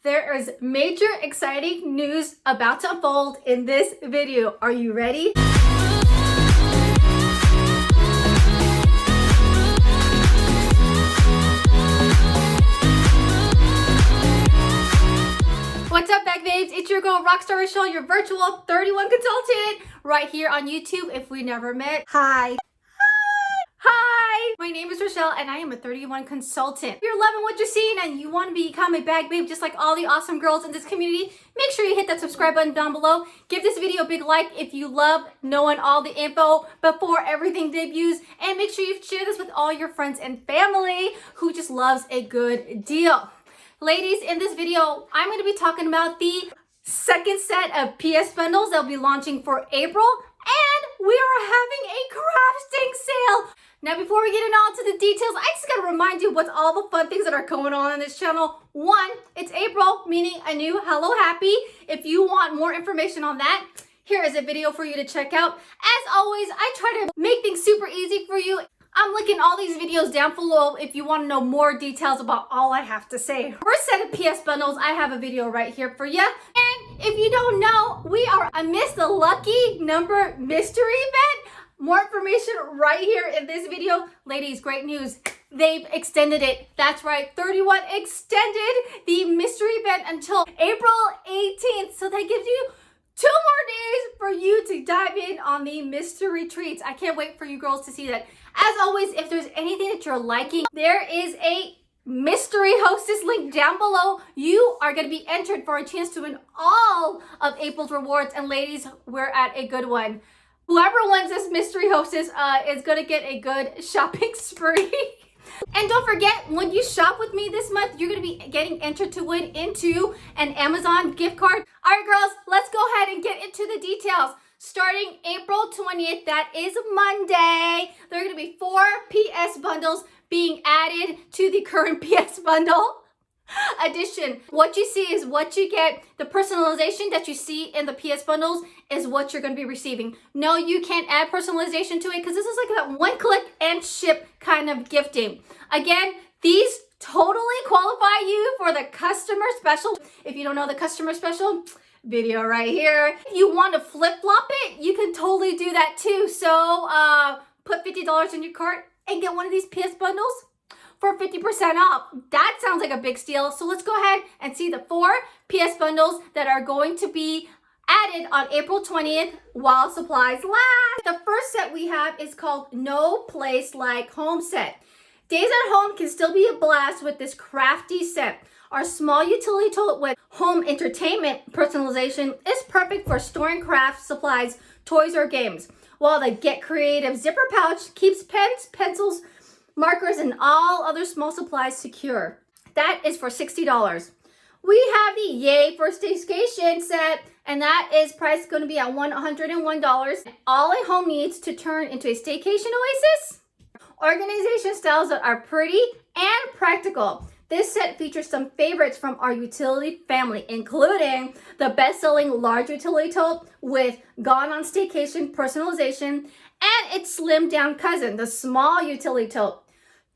There is major exciting news about to unfold in this video. Are you ready? What's up, back babes? It's your girl Rockstar Rochelle, your virtual 31 consultant, right here on YouTube if we never met. Hi. Hi! My name is Rochelle and I am a 31 consultant. If you're loving what you're seeing and you want to become a bag babe just like all the awesome girls in this community, make sure you hit that subscribe button down below. Give this video a big like if you love knowing all the info before everything debuts, and make sure you share this with all your friends and family who just loves a good deal. Ladies, in this video, I'm going to be talking about the second set of PS bundles that will be launching for April, and we are having a crafting sale. Now, before we get into all to the details, I just got to remind you what's all the fun things that are going on this channel. One, it's April, meaning a new Hello Happy. If you want more information on that, here is a video for you to check out. As always, I try to make things super easy for you. I'm linking all these videos down below if you want to know more details about all I have to say. First set of PS bundles, I have a video right here for you. And if you don't know, we are amidst the lucky number mystery event. More information right here in this video. Ladies, great news. They've extended it. That's right, 31 extended the mystery event until April 18th. So that gives you 2 more days for you to dive in on the mystery treats. I can't wait for you girls to see that. As always, if there's anything that you're liking, there is a mystery hostess link down below. You are going to be entered for a chance to win all of April's rewards. And ladies, we're at a good one. Whoever wins this mystery hostess is going to get a good shopping spree. And don't forget, when you shop with me this month, you're going to be getting entered to win into an Amazon gift card. All right, girls, let's go ahead and get into the details. Starting April 20th, that is Monday, there are going to be 4 PS bundles being added to the current PS bundle addition. What you see is what you get. The personalization that you see in the PS bundles is what you're going to be receiving. No, you can't add personalization to it because this is like that one click and ship kind of gifting. Again, these totally qualify you for the customer special. If you don't know the customer special, video right here. If you want to flip-flop it, you can totally do that too. So put $50 in your cart and get one of these PS bundles for 50% off. That sounds like a big steal. So let's go ahead and see the 4 PS bundles that are going to be added on April 20th while supplies last. The first set we have is called No Place Like Home Set. Days at home can still be a blast with this crafty set. Our small utility tote with home entertainment personalization is perfect for storing craft supplies, toys, or games, while the Get Creative zipper pouch keeps pens, pencils, markers, and all other small supplies secure. That is for $60. We have the Yay for Staycation set, and that is priced going to be at $101. All a home needs to turn into a staycation oasis. Organization styles that are pretty and practical. This set features some favorites from our utility family, including the best-selling large utility tote with Gone on Staycation personalization, and its slimmed-down cousin, the small utility tote.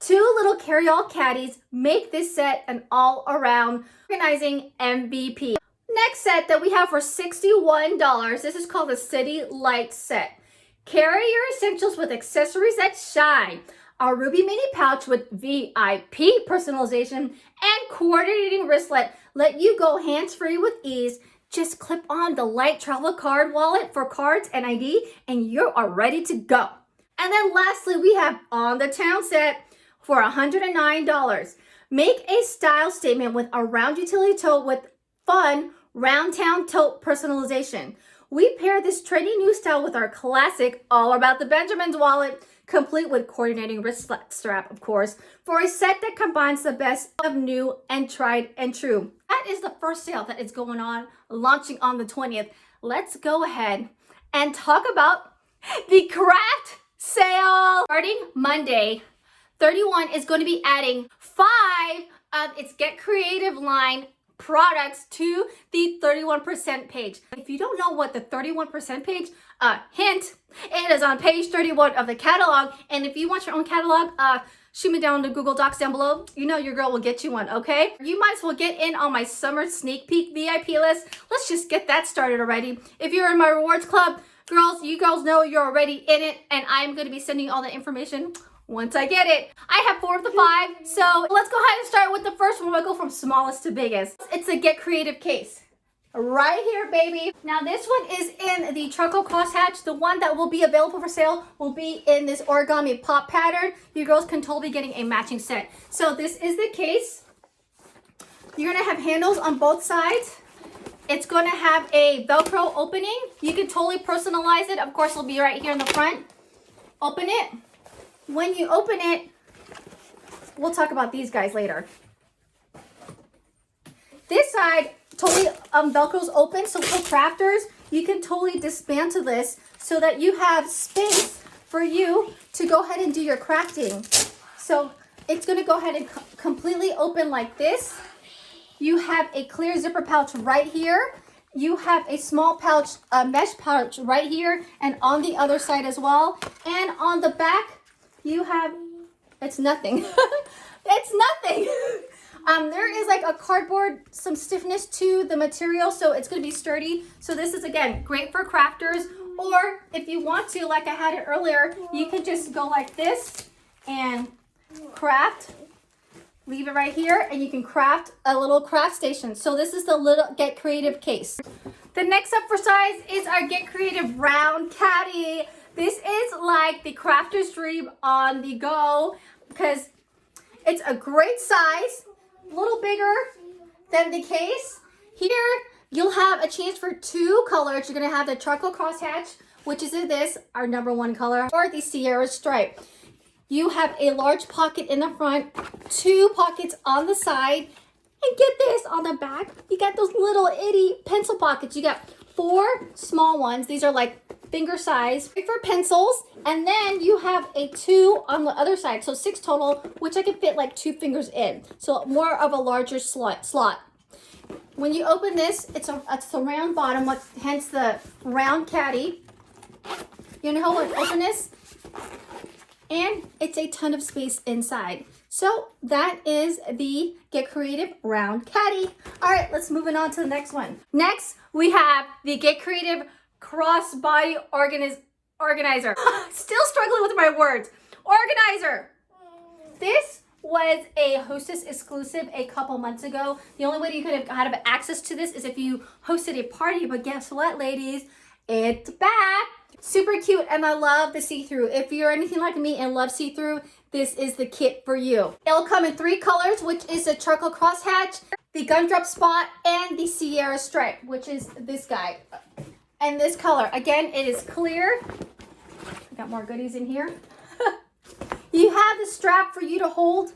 2 little carry-all caddies make this set an all-around organizing MVP. Next set that we have for $61, this is called the City Light set. Carry your essentials with accessories that shine. Our ruby mini pouch with VIP personalization and coordinating wristlet let you go hands-free with ease. Just clip on the light travel card wallet for cards and ID, and you are ready to go. And then lastly, we have On the Town set for $109. Make a style statement with a round utility tote with fun round town tote personalization. We pair this trendy new style with our classic All About the Benjamins wallet, complete with coordinating wrist strap, of course, for a set that combines the best of new and tried and true. That is the first sale that is going on, launching on the 20th. Let's go ahead and talk about the craft sale. Starting Monday, 31 is going to be adding 5 of its Get Creative line products to the 31% page. If you don't know what the 31% page, hint, it is on page 31 of the catalog. And if you want your own catalog, shoot me down to Google Docs down below. You know your girl will get you one, okay? You might as well get in on my summer sneak peek VIP list. Let's just get that started already. If you're in my rewards club, girls, you girls know you're already in it, and I'm going to be sending all the information once I get it. I have 4 of the 5, so let's go ahead and start with the first one. We'll go from smallest to biggest. It's a Get Creative case. Right here, baby. Now this one is in the charcoal crosshatch. The one that will be available for sale will be in this origami pop pattern. You girls can totally be getting a matching set. So this is the case. You're gonna have handles on both sides. It's gonna have a Velcro opening. You can totally personalize it. Of course, it'll be right here in the front. Open it. When you open it, we'll talk about these guys later. This side totally Velcro's open, so for crafters, you can totally dismantle this so that you have space for you to go ahead and do your crafting. So it's gonna go ahead and completely open like this. You have a clear zipper pouch right here. You have a small pouch, a mesh pouch right here, and on the other side as well. And on the back, you have, it's nothing. It's nothing. There is like a cardboard, some stiffness to the material, so it's going to be sturdy. So this is, again, great for crafters. Or if you want to, like I had it earlier, you can just go like this and craft. Leave it right here, and you can craft a little craft station. So this is the little Get Creative case. The next up for size is our Get Creative round caddy. This is like the crafter's dream on the go because it's a great size. A little bigger than the case. Here, you'll have a chance for 2 colors. You're gonna have the charcoal crosshatch, which is in this, our #1 color, or the Sierra stripe. You have a large pocket in the front, 2 pockets on the side, and get this, on the back, you got those little itty pencil pockets. You got 4 small ones. These are like finger size, great for pencils. And then you have a 2 on the other side, so 6 total, which I can fit like 2 fingers in. So more of a larger slot. When you open this, it's a round bottom, hence the round caddy. You know how to open this? And it's a ton of space inside. So that is the Get Creative round caddy. All right, let's move on to the next one. Next, we have the Get Creative Crossbody organizer. Still struggling with my words. Organizer. This was a Hostess exclusive a couple months ago. The only way you could have had access to this is if you hosted a party, but guess what, ladies? It's back. Super cute, and I love the see-through. If you're anything like me and love see-through, this is the kit for you. It'll come in 3 colors, which is the charcoal crosshatch, the gumdrop spot, and the Sierra stripe, which is this guy. And this color, again, it is clear. I got more goodies in here. You have the strap for you to hold.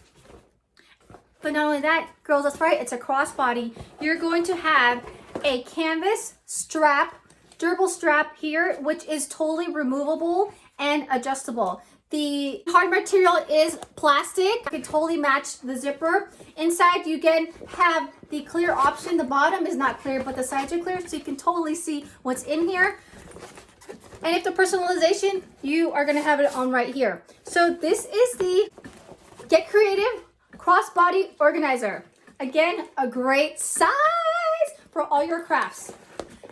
But not only that, girls, that's right, it's a crossbody. You're going to have a canvas strap, durable strap here, which is totally removable and adjustable. The hard material is plastic. You can totally match the zipper. Inside, you again have the clear option. The bottom is not clear, but the sides are clear, so you can totally see what's in here. And if the personalization, you are gonna have it on right here. So this is the Get Creative Crossbody Organizer. Again, a great size for all your crafts.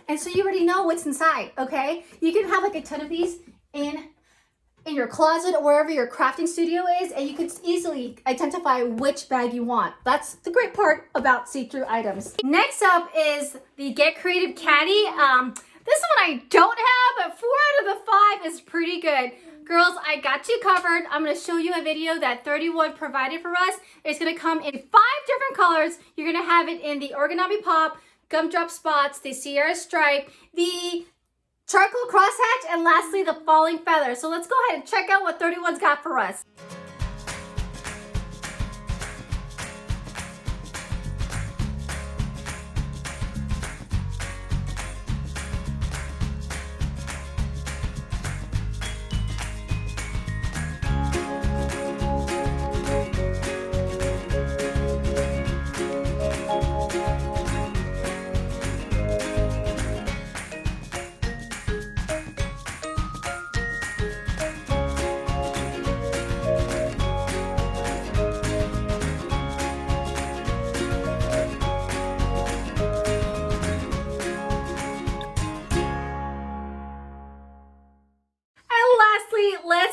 And so you already know what's inside, okay? You can have like a ton of these in your closet or wherever your crafting studio is, and you can easily identify which bag you want. That's the great part about see-through items. Next up is the Get Creative Caddy. This one I don't have, but 4 out of the 5 is pretty good. Girls, I got you covered. I'm gonna show you a video that 31 provided for us. It's gonna come in 5 different colors. You're gonna have it in the origami pop, gumdrop spots, the Sierra stripe, the charcoal crosshatch, and lastly, the falling feather. So let's go ahead and check out what 31's got for us.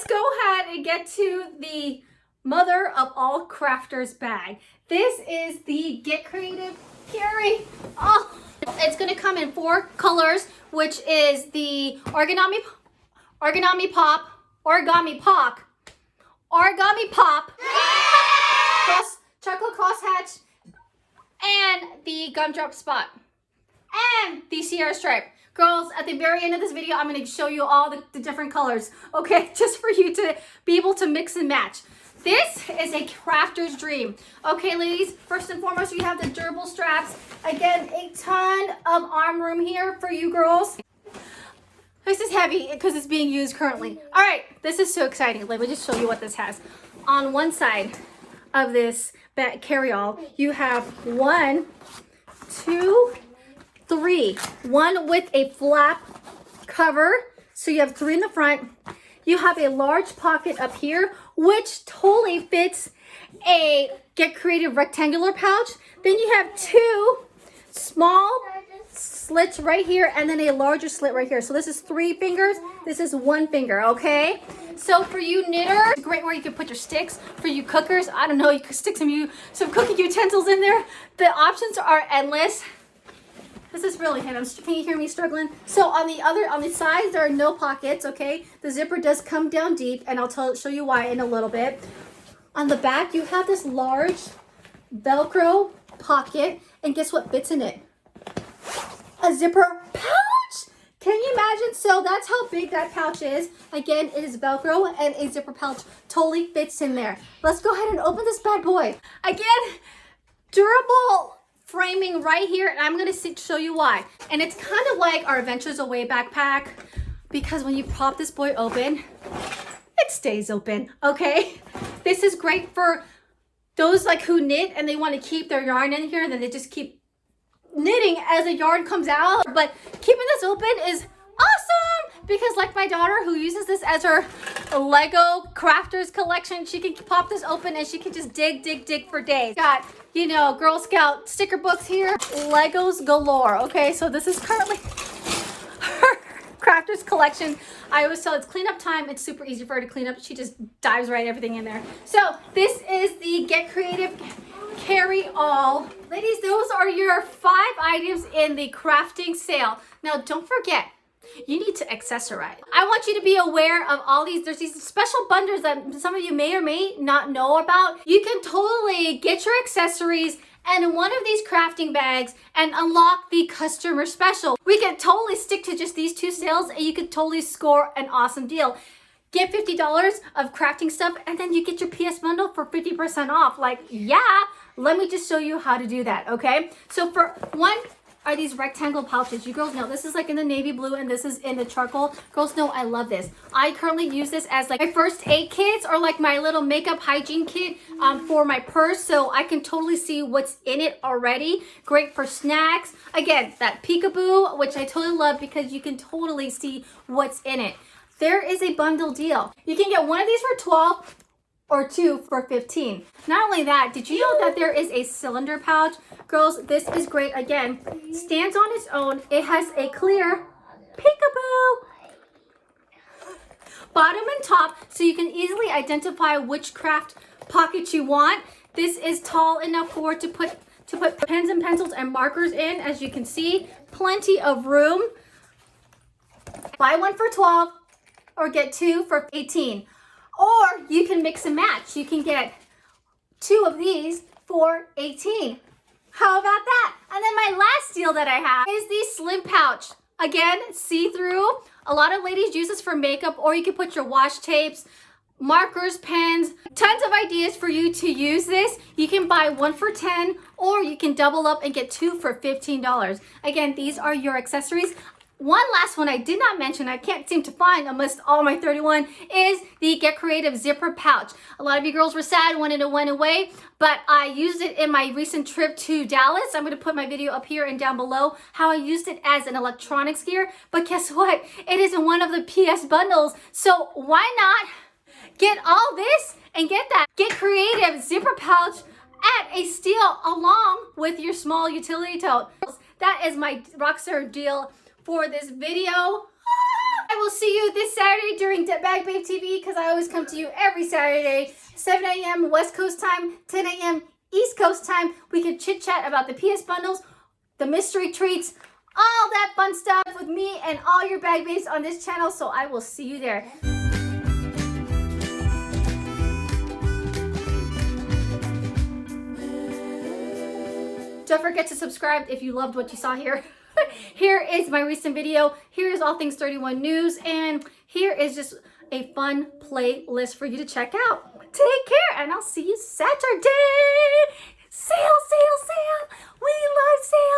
let's go ahead and get to the mother of all crafters bag. This is the Get Creative Carry. Oh, it's gonna come in 4 colors, which is the origami pop, chocolate crosshatch, and the gumdrop spot, and the Sierra stripe. Girls, at the very end of this video, I'm going to show you all the different colors, okay? Just for you to be able to mix and match. This is a crafter's dream. Okay, ladies, first and foremost, you have the durable straps. Again, a ton of arm room here for you girls. This is heavy because it's being used currently. All right, this is so exciting. Let me just show you what this has. On one side of this carry-all, you have 1, 2, 3. One with a flap cover, so you have 3 in the front. You have a large pocket up here, which totally fits a Get Creative rectangular pouch. Then you have 2 small slits right here, and then a larger slit right here. So this is 3 fingers, this is 1 finger, okay? So for you knitters, great where you can put your sticks. For you cookers, I don't know, you could stick some cooking utensils in there. The options are endless. This is really heavy. Can you hear me struggling? So on the sides, there are no pockets, okay? The zipper does come down deep, and I'll show you why in a little bit. On the back, you have this large Velcro pocket, and guess what fits in it? A zipper pouch! Can you imagine? So that's how big that pouch is. Again, it is Velcro, and a zipper pouch totally fits in there. Let's go ahead and open this bad boy. Again, durable framing right here, and I'm gonna show you why. And it's kind of like our Adventures Away backpack, because when you pop this boy open, it stays open, okay? This is great for those like who knit and they want to keep their yarn in here, and then they just keep knitting as the yarn comes out. But keeping this open is awesome, because like my daughter who uses this as her Lego crafters collection, she can pop this open and she can just dig for days. Got, you know, Girl Scout sticker books here, Legos galore. Okay, so this is currently her crafters collection. I always tell it's cleanup time. It's super easy for her to clean up. She just dives right everything in there. So this is the Get Creative Carry All. Ladies, those are your 5 items in the crafting sale. Now don't forget, you need to accessorize. I want you to be aware of all these. There's these special bundles that some of you may or may not know about. You can totally get your accessories and one of these crafting bags and unlock the customer special. We can totally stick to just these 2 sales, and you could totally score an awesome deal. Get $50 of crafting stuff, and then you get your PS bundle for 50% off. Like, yeah, let me just show you how to do that, okay? So for one, are these rectangle pouches. You girls know this is like in the navy blue, and this is in the charcoal. Girls know I love this. I currently use this as like my first aid kits, or like my little makeup hygiene kit for my purse, so I can totally see what's in it already. Great for snacks. Again, that peekaboo, which I totally love because you can totally see what's in it. There is a bundle deal. You can get one of these for $12 or 2 for $15. Not only that, did you know that there is a cylinder pouch? Girls, this is great. Again, stands on its own. It has a clear peekaboo bottom and top, so you can easily identify which craft pocket you want. This is tall enough for to put pens and pencils and markers in. As you can see, plenty of room. Buy one for $12 or get 2 for $18. Or you can mix and match. You can get 2 of these for $18. How about that? And then my last deal that I have is the slim pouch. Again, see-through. A lot of ladies use this for makeup, or you can put your wash tapes, markers, pens, tons of ideas for you to use this. You can buy 1 for $10, or you can double up and get 2 for $15. Again, these are your accessories. One last one I did not mention, I can't seem to find amongst all my 31, is the Get Creative zipper pouch. A lot of you girls were sad when it went away, but I used it in my recent trip to Dallas. I'm going to put my video up here and down below how I used it as an electronics gear. But guess what? It is in one of the PS bundles. So why not get all this and get that Get Creative zipper pouch at a steal along with your small utility tote. That is my Rockstar deal for this video. I will see you this Saturday during Bag Babe TV because I always come to you every Saturday, 7 a.m. West Coast time, 10 a.m. East Coast time. We can chit chat about the PS bundles, the mystery treats, all that fun stuff with me and all your bag babes on this channel. So I will see you there. Don't forget to subscribe if you loved what you saw here. Here is my recent video. Here is All Things 31 News. And here is just a fun playlist for you to check out. Take care, and I'll see you Saturday. Sale, sale, sale. We love sales.